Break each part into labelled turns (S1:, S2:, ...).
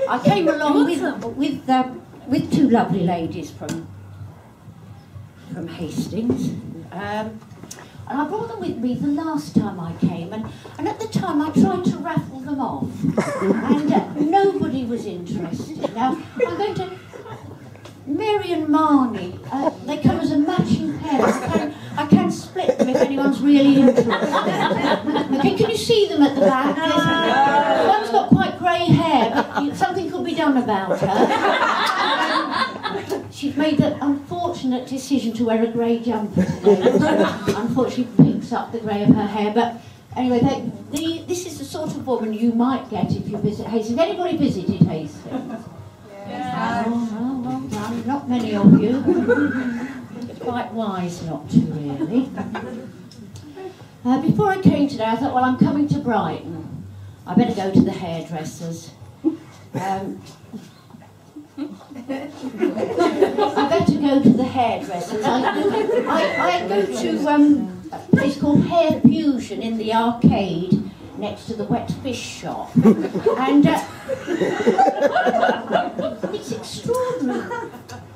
S1: I came along with two lovely ladies from Hastings, and I brought them with me the last time I came, and at the time I tried to raffle them off, and nobody was interested. Now I'm going to Mary and Marnie. They come as a matching pair. I can split them if anyone's really interested. Okay, can you see them at the back? One's got quite grey hair, but something could be done about her. She's made the unfortunate decision to wear a grey jumper today, which unfortunately picks up the grey of her hair. But anyway, this is the sort of woman you might get if you visit Hastings. Anybody visited Hastings?
S2: Yeah.
S1: Oh, well done. Not many of you. It's quite wise not to, really. Before I came today, I thought, well, I'm coming to Brighton. I better go to the hairdressers. I better go to the hairdressers. I go to a place called Hair Fusion in the arcade next to the wet fish shop. And it's extraordinary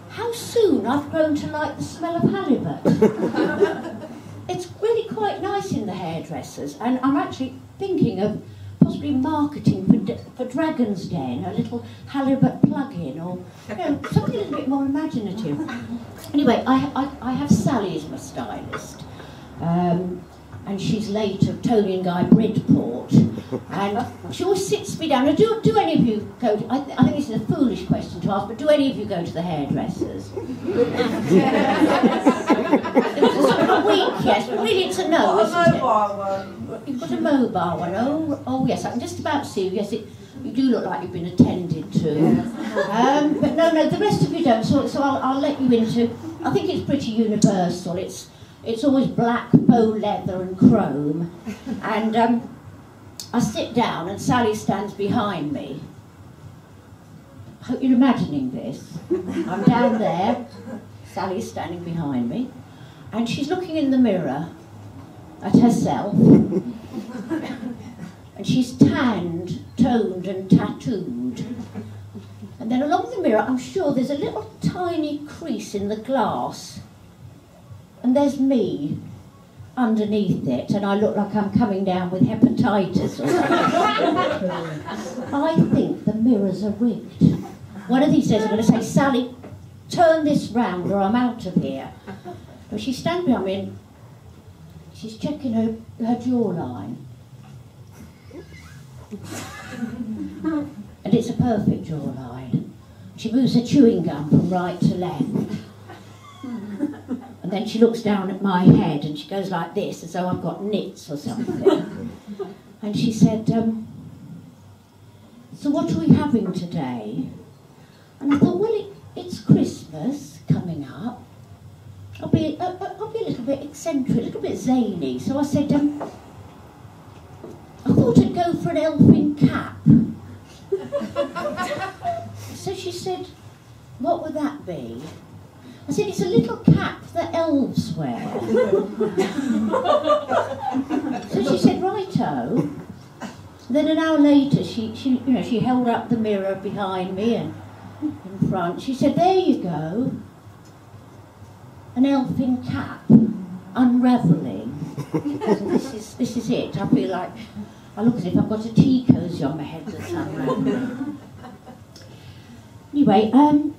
S1: how soon I've grown to like the smell of halibut. It's really quite nice in the hairdressers, and I'm actually thinking of possibly marketing for Dragon's Den, a little halibut plug-in, or something a little bit more imaginative. Anyway, I have Sally as my stylist, and she's late of Tony and Guy Bridport, and she always sits me down. Now, do any of you go to, I think this is a foolish question to ask, but do any of you go to the hairdressers? It's a sort of a week, yes, but really it's a no, isn't it? You've got a mobile one. Oh yes, I can just about see you. Yes, you do look like you've been attended to. But no, the rest of you don't. So I'll let you into. I think it's pretty universal. It's always black faux leather and chrome, and I sit down and Sally stands behind me. I hope you're imagining this. I'm down there. Sally's standing behind me, and she's looking in the mirror at herself, and she's tanned, toned and tattooed. And then along the mirror, I'm sure there's a little tiny crease in the glass, and there's me underneath it, and I look like I'm coming down with hepatitis or something. I think the mirrors are rigged. One of these days I'm going to say, Sally, turn this round or I'm out of here. But she's standing behind me and she's checking her jawline. And it's a perfect jawline. She moves her chewing gum from right to left. And then she looks down at my head and she goes like this, as though I've got nits or something. And she said, so what are we having today? And I thought, well, it's Christmas coming up. I'll be a little bit eccentric, a little bit zany. So I said, I thought I'd go for an elfin cap. So she said, what would that be? I said, it's a little cap that elves wear. So she said, righto. Then an hour later, she held up the mirror behind me and in front. She said, there you go. An elfin cap, unravelling. So this is it. I feel like, I look as if I've got a tea cosy on my head that's unravelling. Anyway, I've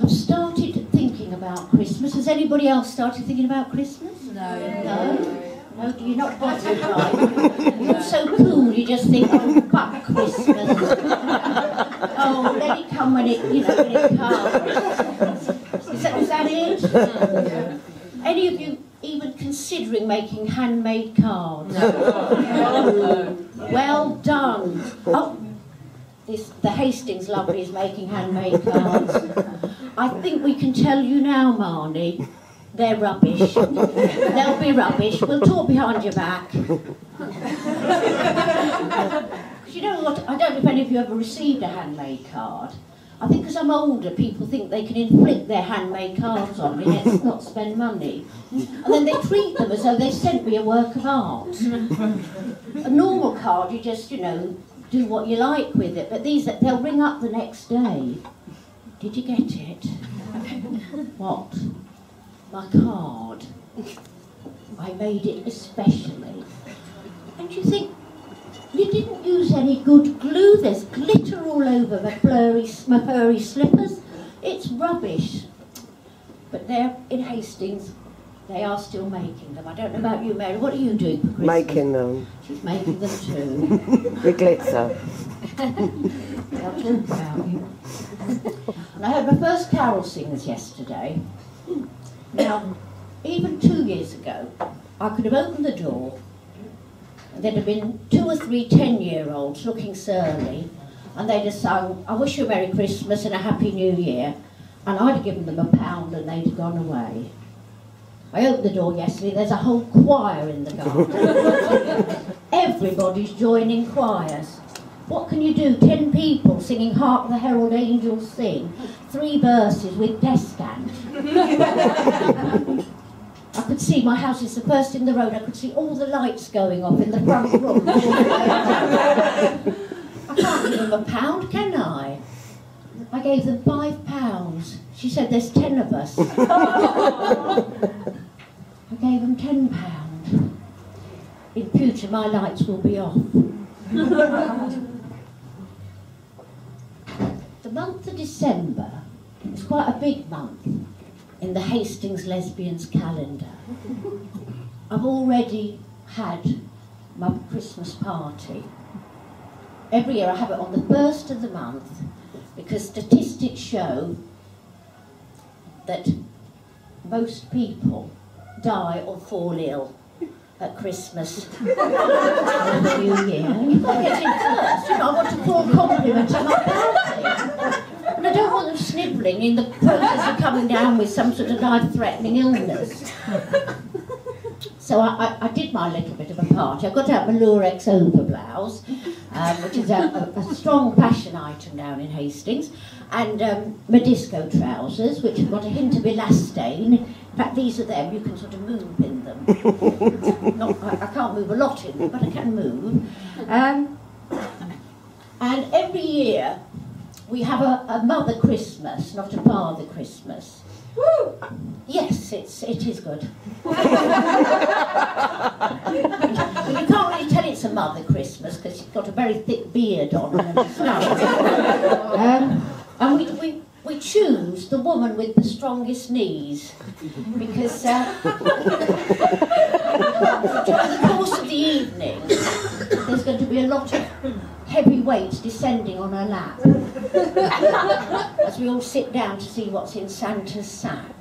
S1: started thinking about Christmas. Has anybody else started thinking about Christmas?
S2: No.
S1: No? No, do you not bothered, right? You're so cool, you just think, oh, fuck Christmas. Oh, let it come when it comes. Is that it? Any of you even considering making handmade cards?
S2: No.
S1: Well done. Oh, the Hastings lovely is making handmade cards. I think we can tell you now, Marnie, they're rubbish. They'll be rubbish. We'll talk behind your back. You know what? I don't know if any of you ever received a handmade card. I think because I'm older, people think they can inflict their handmade cards on me, let's not spend money. And then they treat them as though they sent me a work of art. A normal card, you just, do what you like with it. But these, they'll ring up the next day. Did you get it? What? My card. I made it especially. And you think, you didn't use any good glue. There's glitter all over my furry slippers. It's rubbish. But they're in Hastings. They are still making them. I don't know about you, Mary. What are you doing for Christmas?
S2: Making them.
S1: She's making them too.
S2: The glitter.
S1: I'll talk about you. And I heard my first carol singers yesterday. Now, even 2 years ago, I could have opened the door and there'd have been 2 or 3 10-year-olds looking surly, and they'd have sung, I wish you a Merry Christmas and a Happy New Year, and I'd have given them £1 and they'd have gone away. I opened the door yesterday, there's a whole choir in the garden. Everybody's joining choirs. What can you do? 10 people singing Hark the Herald Angels Sing, 3 verses with desk stand. I could see, my house is the first in the road, I could see all the lights going off in the front room. I can't give them £1, can I? I gave them £5. She said, there's 10 of us. I gave them £10. In future, my lights will be off. The month of December is quite a big month in the Hastings Lesbians calendar. I've already had my Christmas party. Every year I have it on the 1st of the month because statistics show that most people die or fall ill at Christmas or the New Year. You've got to get in first. You know, I want to pour compliments on my party. And I don't want them snivelling in the process of coming down with some sort of life-threatening illness. So I did my little bit of a party. I got out my Lurex overblouse, which is a strong fashion item down in Hastings, and my disco trousers, which have got a hint of elastane. In fact, these are them, you can sort of move in them. I can't move a lot in them, but I can move. And every year, we have a Mother Christmas, not a Father Christmas. Woo! Yes, it is good. You can't really tell it's a Mother Christmas because she's got a very thick beard on and stuff. And we choose the woman with the strongest knees because during the course of the evening there's going to be a lot of heavy weight descending on her lap as we all sit down to see what's in Santa's sack.